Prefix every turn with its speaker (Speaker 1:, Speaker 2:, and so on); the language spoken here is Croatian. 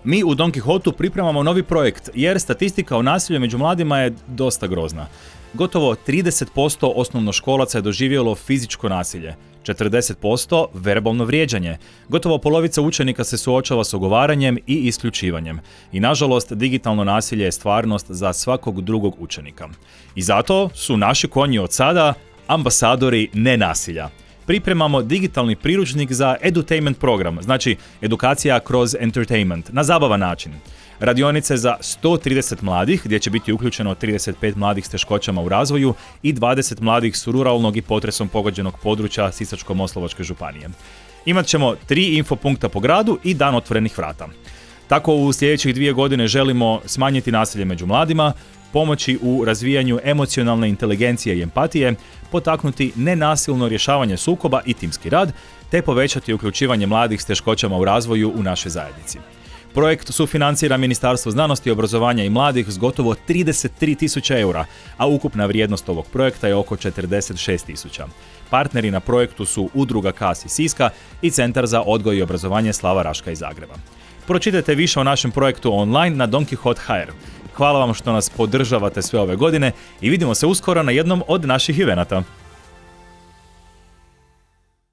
Speaker 1: Mi u Don Quijotu pripremamo novi projekt jer statistika o nasilju među mladima je dosta grozna. Gotovo 30% osnovnoškolaca je doživjelo fizičko nasilje, 40% verbalno vrijeđanje, gotovo polovica učenika se suočava s ogovaranjem i isključivanjem. I nažalost, digitalno nasilje je stvarnost za svakog drugog učenika. I zato su naši konji od sada ambasadori nenasilja. Pripremamo digitalni priručnik za edutainment program, znači edukacija kroz entertainment, na zabavan način. Radionice za 130 mladih, gdje će biti uključeno 35 mladih s teškoćama u razvoju i 20 mladih s ruralnog i potresom pogođenog područja Sisačko-moslavačke županije. Imat ćemo 3 infopunkta po gradu i dan otvorenih vrata. Tako u sljedećih 2 godine želimo smanjiti nasilje među mladima, pomoći u razvijanju emocionalne inteligencije i empatije, potaknuti nenasilno rješavanje sukoba i timski rad, te povećati uključivanje mladih s teškoćama u razvoju u našoj zajednici. Projekt sufinancira Ministarstvo znanosti, obrazovanja i mladih s gotovo 33.000 eura, a ukupna vrijednost ovog projekta je oko 46.000. Partneri na projektu su Udruga KAS iz Siska i Centar za odgoj i obrazovanje Slava Raška iz Zagreba. Pročitajte više o našem projektu online na donquixote.hr. Hvala vam što nas podržavate sve ove godine i vidimo se uskoro na jednom od naših evenata.